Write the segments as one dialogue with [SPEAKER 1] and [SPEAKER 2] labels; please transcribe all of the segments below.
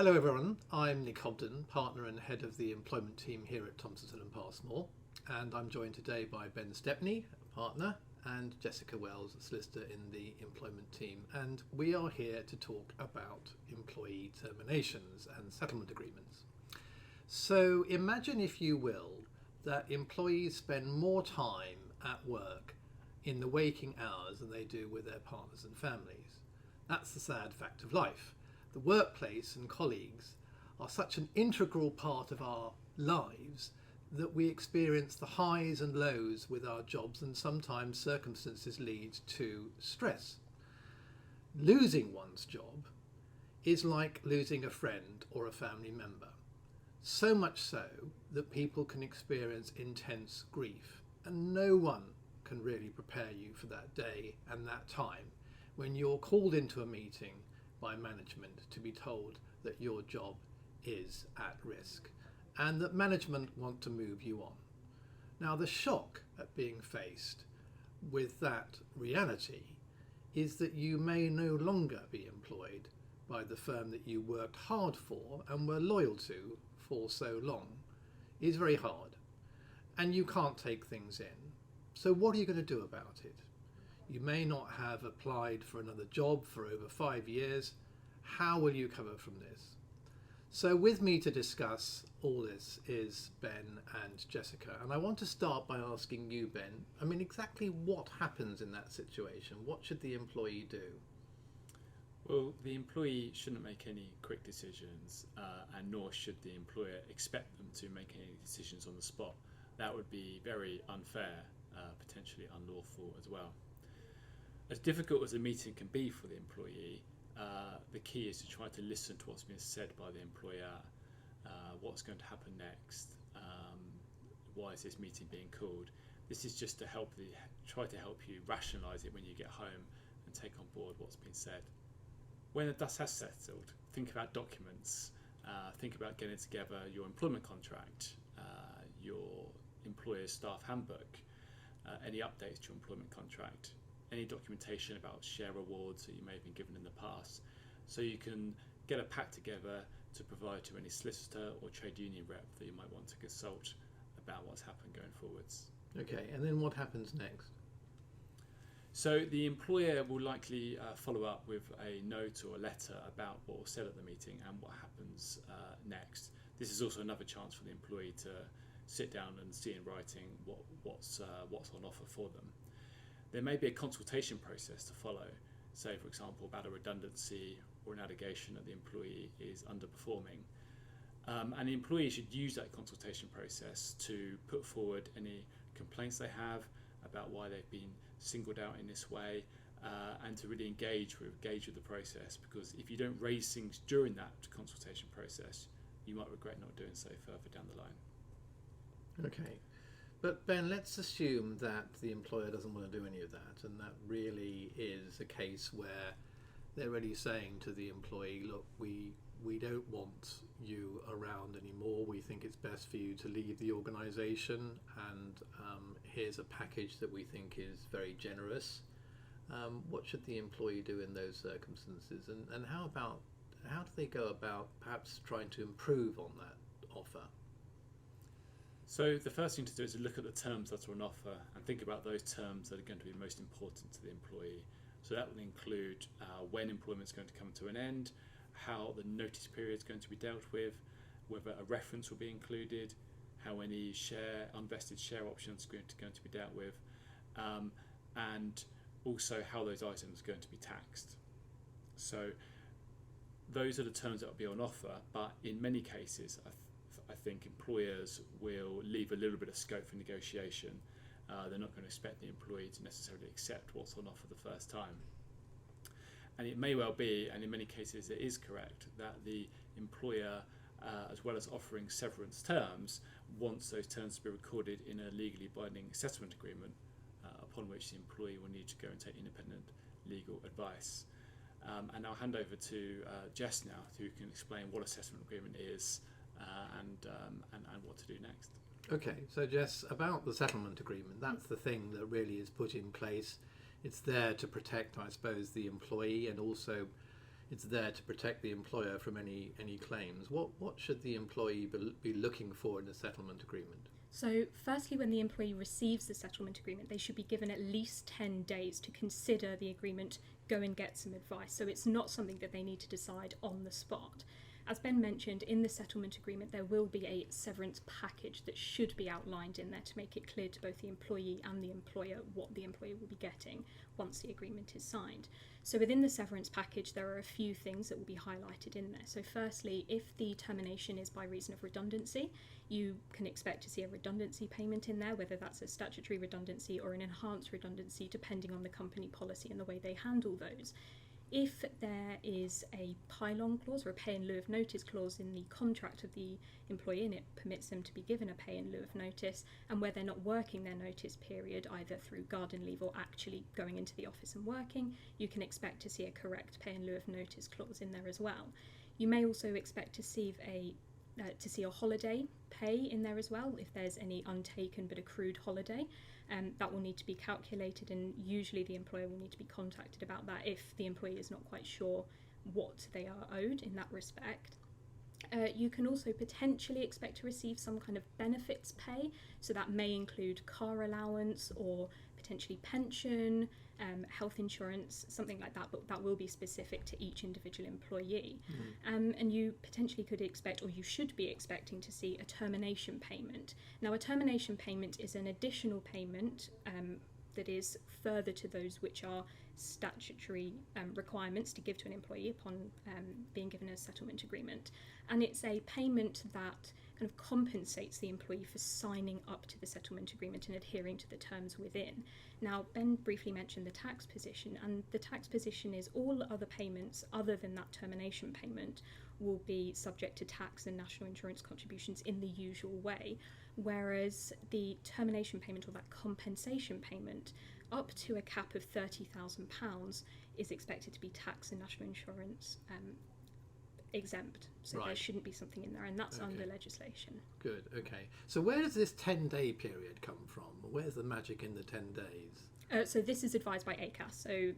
[SPEAKER 1] Hello everyone, I'm Nick Hobden, partner and head of the employment team here at Thomson and Passmore, and I'm joined today by Ben Stepney, a partner, and Jessica Wells, a solicitor in the employment team, and we are here to talk about employee terminations and settlement agreements. So imagine, if you will, that employees spend more time at work in the waking hours than they do with their partners and families. That's the sad fact of life. The workplace and colleagues are such an integral part of our lives that we experience the highs and lows with our jobs, and sometimes circumstances lead to stress. Losing one's job is like losing a friend or a family member. So much so that people can experience intense grief, and no one can really prepare you for that day and that time when you're called into a meeting by management to be told that your job is at risk and that management want to move you on. Now, the shock at being faced with that reality is that you may no longer be employed by the firm that you worked hard for and were loyal to for so long. Is very hard, and you can't take things in. So what are you going to do about it? You may not have applied for another job for over 5 years. How will you recover from this? So with me to discuss all this is Ben and Jessica. And I want to start by asking you, Ben, exactly what happens in that situation? What should the employee do?
[SPEAKER 2] Well, the employee shouldn't make any quick decisions, and nor should the employer expect them to make any decisions on the spot. That would be very unfair, potentially unlawful as well. As difficult as a meeting can be for the employee, the key is to try to listen to what's been said by the employer, what's going to happen next, why is this meeting being called. This is just to try to help you rationalise it when you get home and take on board what's been said. When the dust has settled, think about documents, think about getting together your employment contract, your employer's staff handbook, any updates to your employment contract, any documentation about share awards that you may have been given in the past, so you can get a pack together to provide to any solicitor or trade union rep that you might want to consult about what's happened going forwards.
[SPEAKER 1] Okay, and then what happens next?
[SPEAKER 2] So the employer will likely follow up with a note or a letter about what was said at the meeting and what happens next. This is also another chance for the employee to sit down and see in writing what's on offer for them. There may be a consultation process to follow, say for example about a redundancy or an allegation that the employee is underperforming. And the employee should use that consultation process to put forward any complaints they have about why they've been singled out in this way, and to really engage with the process, because if you don't raise things during that consultation process, you might regret not doing so further down the line.
[SPEAKER 1] Okay. But Ben, let's assume that the employer doesn't want to do any of that, and that really is a case where they're really saying to the employee, look, we don't want you around anymore. We think it's best for you to leave the organisation, and here's a package that we think is very generous. What should the employee do in those circumstances, and how do they go about perhaps trying to improve on that offer?
[SPEAKER 2] So the first thing to do is to look at the terms that are on offer and think about those terms that are going to be most important to the employee. So that will include when employment is going to come to an end, how the notice period is going to be dealt with, whether a reference will be included, how any unvested share options are going to be dealt with, and also how those items are going to be taxed. So those are the terms that will be on offer, but in many cases I think employers will leave a little bit of scope for negotiation. They're not going to expect the employee to necessarily accept what's on offer the first time. And it may well be, and in many cases it is correct, that the employer, as well as offering severance terms, wants those terms to be recorded in a legally binding settlement agreement, upon which the employee will need to go and take independent legal advice. And I'll hand over to Jess now, who can explain what a settlement agreement is, and what to do next.
[SPEAKER 1] Okay, so Jess, about the settlement agreement, that's the thing that really is put in place. It's there to protect, I suppose, the employee, and also it's there to protect the employer from any claims. What should the employee be looking for in a settlement agreement?
[SPEAKER 3] So firstly, when the employee receives the settlement agreement, they should be given at least 10 days to consider the agreement, go and get some advice. So it's not something that they need to decide on the spot. As Ben mentioned, in the settlement agreement, there will be a severance package that should be outlined in there to make it clear to both the employee and the employer what the employer will be getting once the agreement is signed. So within the severance package, there are a few things that will be highlighted in there. So firstly, if the termination is by reason of redundancy, you can expect to see a redundancy payment in there, whether that's a statutory redundancy or an enhanced redundancy, depending on the company policy and the way they handle those. If there is a pile-on clause or a pay in lieu of notice clause in the contract of the employee and it permits them to be given a pay in lieu of notice, and where they're not working their notice period either through garden leave or actually going into the office and working, you can expect to see a correct pay in lieu of notice clause in there as well. You may also expect to see a holiday pay in there as well if there's any untaken but accrued holiday. That will need to be calculated, and usually the employer will need to be contacted about that if the employee is not quite sure what they are owed in that respect. You can also potentially expect to receive some kind of benefits pay, so that may include car allowance or potentially pension, health insurance, something like that, but that will be specific to each individual employee. And you potentially could expect, or you should be expecting, to see a termination payment. Now, a termination payment is an additional payment that is further to those which are statutory requirements to give to an employee upon being given a settlement agreement. And it's a payment that kind of compensates the employee for signing up to the settlement agreement and adhering to the terms within. Now, Ben briefly mentioned the tax position, and the tax position is all other payments other than that termination payment will be subject to tax and national insurance contributions in the usual way, whereas the termination payment, or that compensation payment, up to a cap of £30,000 is expected to be tax and national insurance exempt. So
[SPEAKER 1] Right.
[SPEAKER 3] There shouldn't be something in there, and that's
[SPEAKER 1] Okay.
[SPEAKER 3] under legislation.
[SPEAKER 1] Good, okay. So where does this 10-day period come from? Where's the magic in the 10 days?
[SPEAKER 3] So this is advised by ACAS. So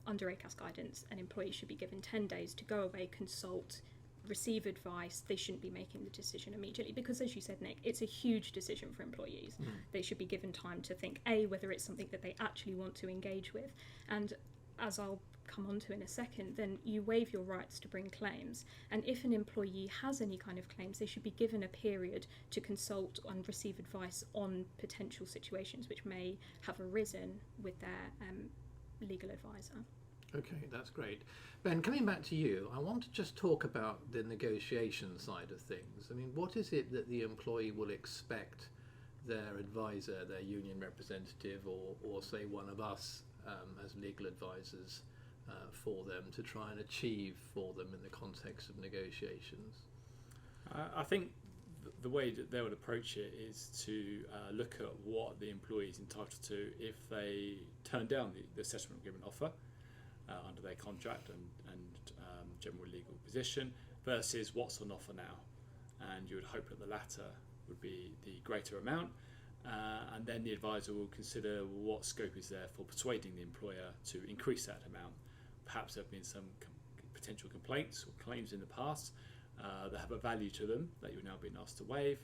[SPEAKER 3] under ACAS guidance, an employee should be given 10 days to go away, consult, receive advice. They shouldn't be making the decision immediately because, as you said, Nick, it's a huge decision for employees. They should be given time to think, A, whether it's something that they actually want to engage with, and as I'll come on to in a second, then you waive your rights to bring claims. And if an employee has any kind of claims, they should be given a period to consult and receive advice on potential situations which may have arisen with their legal advisor.
[SPEAKER 1] Okay, that's great. Ben, coming back to you, I want to just talk about the negotiation side of things. I mean, what is it that the employee will expect their advisor, their union representative, or say one of us as legal advisors for them to try and achieve for them in the context of negotiations?
[SPEAKER 2] I think the way that they would approach it is to look at what the employee is entitled to if they turn down the settlement agreement offer under their contract and general legal position versus what's on offer now. And you would hope that the latter would be the greater amount. And then the advisor will consider what scope is there for persuading the employer to increase that amount. Perhaps there have been some potential complaints or claims in the past that have a value to them that you're now being asked to waive,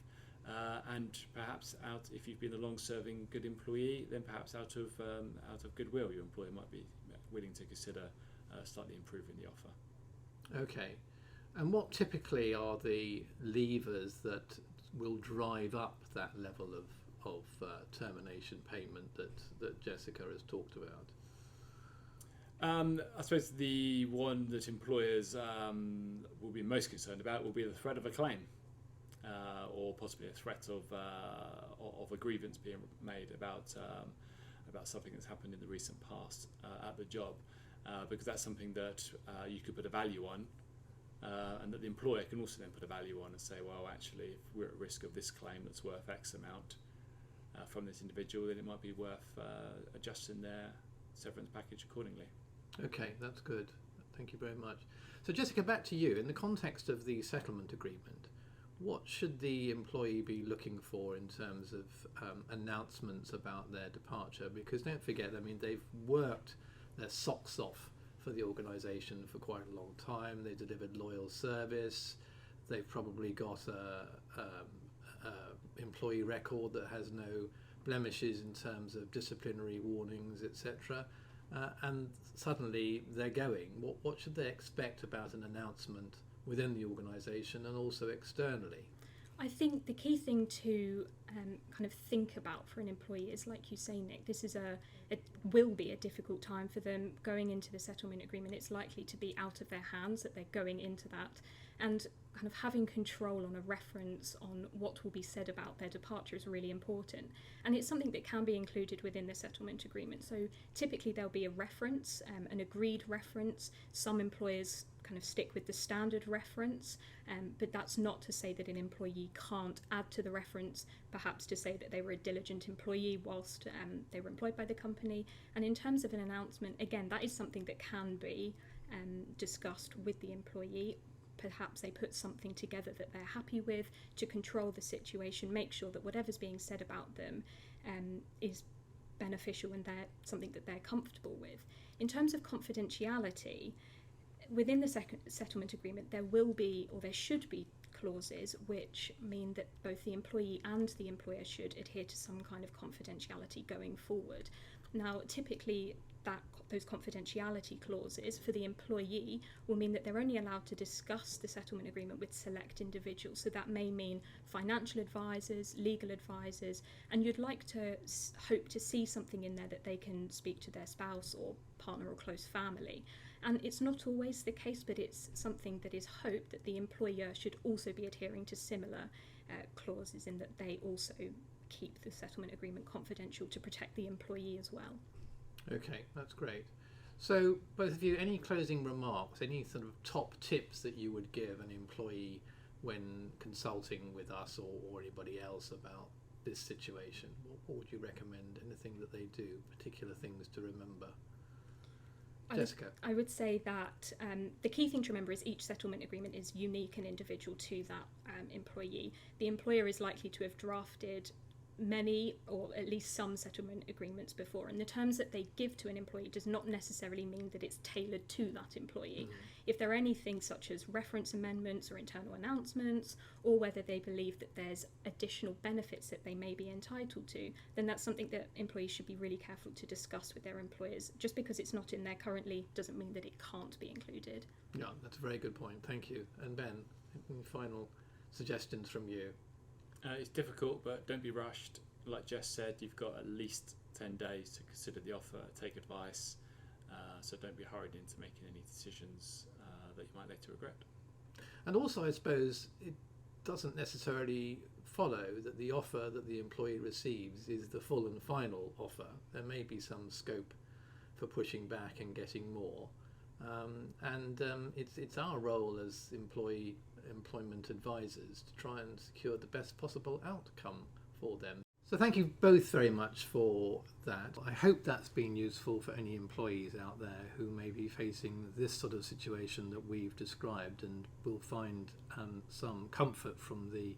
[SPEAKER 2] and perhaps if you've been a long-serving good employee, then perhaps out of goodwill, your employer might be willing to consider slightly improving the offer.
[SPEAKER 1] Okay, and what typically are the levers that will drive up that level of termination payment that Jessica has talked about?
[SPEAKER 2] I suppose the one that employers will be most concerned about will be the threat of a claim, or possibly a threat of a grievance being made about something that's happened in the recent past at the job, because that's something that you could put a value on, and that the employer can also then put a value on and say, well, actually, if we're at risk of this claim that's worth X amount from this individual, then it might be worth adjusting their severance package accordingly.
[SPEAKER 1] Okay, that's good. Thank you very much. So Jessica, back to you. In the context of the settlement agreement, what should the employee be looking for in terms of announcements about their departure? Because don't forget, I mean, they've worked their socks off for the organisation for quite a long time. They've delivered loyal service. They've probably got a employee record that has no blemishes in terms of disciplinary warnings, etc. And suddenly they're going. What should they expect about an announcement within the organisation and also externally?
[SPEAKER 3] I think the key thing to kind of think about for an employee is, like you say, Nick, this is it will be a difficult time for them going into the settlement agreement. It's likely to be out of their hands that they're going into that, and kind of having control on a reference on what will be said about their departure is really important. And it's something that can be included within the settlement agreement. So typically there'll be a reference, an agreed reference. Some employers kind of stick with the standard reference, but that's not to say that an employee can't add to the reference, perhaps to say that they were a diligent employee whilst they were employed by the company. And in terms of an announcement, again, that is something that can be discussed with the employee. Perhaps they put something together that they're happy with to control the situation, make sure that whatever's being said about them is beneficial and they're something that they're comfortable with. In terms of confidentiality, within the settlement agreement there will be, or there should be, clauses which mean that both the employee and the employer should adhere to some kind of confidentiality going forward. Now, typically those confidentiality clauses for the employee will mean that they're only allowed to discuss the settlement agreement with select individuals. So that may mean financial advisors, legal advisors, and you'd like to hope to see something in there that they can speak to their spouse or partner or close family. And it's not always the case, but it's something that is hoped that the employer should also be adhering to similar clauses, in that they also keep the settlement agreement confidential to protect the employee as well.
[SPEAKER 1] Okay, that's great. So, both of you, any closing remarks, any sort of top tips that you would give an employee when consulting with us or anybody else about this situation? What would you recommend? Anything that they do, particular things to remember? Jessica?
[SPEAKER 3] I would say that the key thing to remember is each settlement agreement is unique and individual to that employee. The employer is likely to have drafted many or at least some settlement agreements before, and the terms that they give to an employee does not necessarily mean that it's tailored to that employee. If there are anything such as reference amendments or internal announcements, or whether they believe that there's additional benefits that they may be entitled to, then that's something that employees should be really careful to discuss with their employers. Just because it's not in there currently doesn't mean that it can't be included.
[SPEAKER 1] Yeah, that's a very good point. Thank you. And Ben, any final suggestions from you?
[SPEAKER 2] It's difficult, but don't be rushed. Like Jess said, you've got at least 10 days to consider the offer, take advice, so don't be hurried into making any decisions that you might later regret.
[SPEAKER 1] And also, I suppose, it doesn't necessarily follow that the offer that the employee receives is the full and final offer. There may be some scope for pushing back and getting more. It's our role as employment advisors to try and secure the best possible outcome for them. So thank you both very much for that. I hope that's been useful for any employees out there who may be facing this sort of situation that we've described, and will find some comfort from the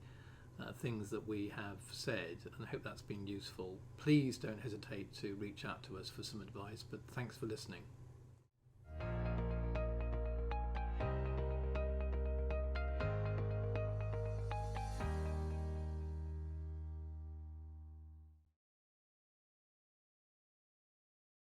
[SPEAKER 1] things that we have said, and I hope that's been useful. Please don't hesitate to reach out to us for some advice, but thanks for listening.